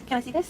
Can I see this?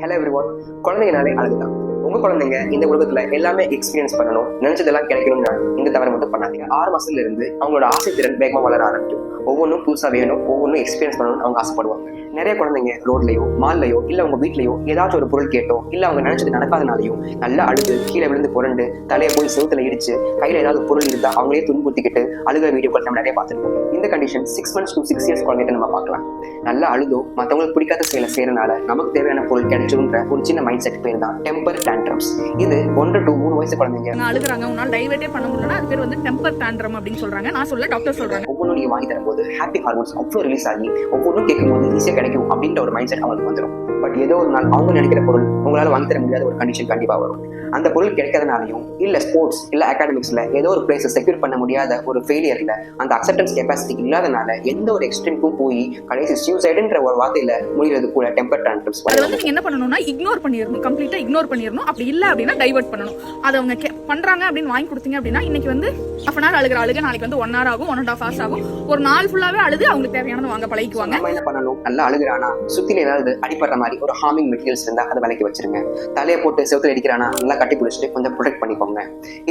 Hello everyone. குழந்தைங்கனாலே அழகுதான். உங்க குழந்தைங்க இந்த உலகத்துல எல்லாமே எக்ஸ்பீரியன்ஸ் பண்ணணும், நினைச்சதெல்லாம் கிடைக்கணும்னா இந்த தவறு மட்டும் பண்ணாதீங்க. 6 மாசத்துல இருந்து அவங்களோட ஆசை திறன் வேகமா வளர ஆரம்பிக்கும். ஒவ்வொன்றும் புதுசா வேணும், ஒவ்வொன்றும் எக்ஸ்பீரியன்ஸ் பண்ணணும்னு அவங்க ஆசைப்படுவாங்க. நிறைய குழந்தைங்க ரோட்லயோ மால்லையோ இல்ல உங்க வீட்லயோ ஏதாச்சும் ஒரு பொருள் கேட்டோ இல்ல அவங்க நினைச்சது நடக்காதனாலையும் நல்லா அழுது கீழே விழுந்து புரண்டு தலையை போய் செவுத்துல இடிச்சு கையில ஏதாவது பொருள் இருந்தா அவங்களே துன்புறுத்திக்கிட்டு அழுகிற வீடியோக்கள் நம்ம நிறைய பார்த்துருக்கோம். இந்த கண்டிஷன் 6 months to 6 years குழந்தைகிட்ட நம்ம பார்க்கலாம். நல்லா அழுதோ மற்றவங்களுக்கு பிடிக்காத செயலை செய்யறதுனால நமக்கு தேவையான பொருள் கிடைச்சிருன்ற ஒரு சின்ன மைண்ட் செட் பேர் தான் டெம்பர் டான்ட்ரம்ஸ். இது 1 to 3 வயசு குழந்தைங்க அழுகுறாங்க, உன்னால டைவர்ட்டே பண்ண முடியலன்னா அது பேர் வந்து டெம்பர் டான்ட்ரம் அப்படின்னு சொல்றாங்க. நான் சொல்ல டாக்டர் சொல்றாங்க. ஒவ்வொன்றும் நீங்க வாங்கி தரும்போது ஹாப்பி ஹார்மோன்ஸ் அவ்வளோ ரிலீஸ் ஆகி ஒவ்வொன்றும் கேட்கும்போது ஈஸியாக கிடைக்கும் அப்படின்ற ஒரு மைண்ட் செட் அவங்களுக்கு வந்துடும். பட் ஏதோ ஒரு நாள் அவங்க நினைக்கிற பொருள் உங்களால வாங்கி தர முடியாத ஒரு கண்டிஷன் கண்டிப்பா வரும். அந்த பொருள் கிடைக்காதனாலையும் இல்ல ஸ்போர்ட்ஸ் இல்ல அகாடமிக்ஸ்ல ஏதோ ஒரு பிளேஸை செக்யூர் பண்ண முடியாத ஒரு ஃபெயிலியர்ல அந்த அக்செப்டன்ஸ் கெப்பாசிட்டி இல்லாதனால எந்த ஒரு எக்ஸ்டென்ட்க்கும் போய் கடைசி சூசைடுன்ற ஒரு வார்த்தையில முடிகிறது கூட டெம்பர் டான்ட்ரம்ஸ். அது வந்து நீங்க என்ன பண்ணணும்னா இக்னோர் பண்ணிடணும், கம்ப்ளீட்டா இக்னோர் பண்ணிடணும். அப்படி இல்ல அப்படின்னா டைவர்ட் பண்ணணும். அதை அவங்க பண்றாங்க அப்படின்னு வாங்கி கொடுத்தீங்க அப்படின்னா இன்னைக்கு வந்து half an hour அழுகிற அழுக நாளைக்கு வந்து 1 hour ஆகும், 1.5 hours ஆகும். ஒரு நாள் ஃபுல்லாவே அழுது அவங்களுக்கு தேவையானது வாங்க பழகிக்குவாங்க. நம்ம என்ன பண்ணணும், நல்லா அழுகுறானா சுத்தில ஏதாவது அடிப்படுற மாதிரி ஒரு ஹார்மிங் மெட்டீரியல்ஸ் இருந்தா அதை விலக்கி வச்சிருங்க. தலையை போட்டு செவுத்துல அடிக்கிறானா நல்லா கட்டி பிடிச்சிட்டு கொஞ்சம் ப்ரொடெக்ட் பண்ணிக்கோங்க.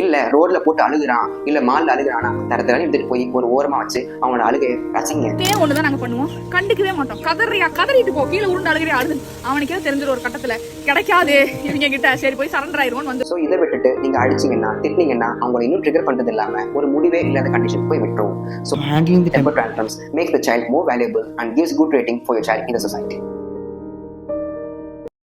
இல்ல ரோட்ல போட்டு அழுகுறான் இல்ல மால்ல அழுகுறானா தரத்துல எடுத்துட்டு போய் ஒரு ஓரமா வச்சு அவனோட அழுகை ரசிங்க. ஒண்ணுதான் நாங்க பண்ணுவோம், கண்டுக்கவே மாட்டோம். கதறிட்டு போ, கீழே உருண்டு அழுகிறே அழுது அவனுக்கே தெரிஞ்சிடும் ஒரு கட்டத்துல கிடைக்காது இவங்க கிட்ட, சரி போய் சரண்டர் ஆயிடுவோம் வந்து. சோ இதை விட்டுட்டு நீங்க அடிச்சீங்கன்னா திட்டினீங்கன்னா அவங்களை இன்னும் ட்ரிகர் பண்றது இல்லாம ஒரு முடிவே இல்லாத கண்டிஷன் போய் விட்டுரும். So handling the temper tantrums makes the child more valuable and gives good rating for your child in the society.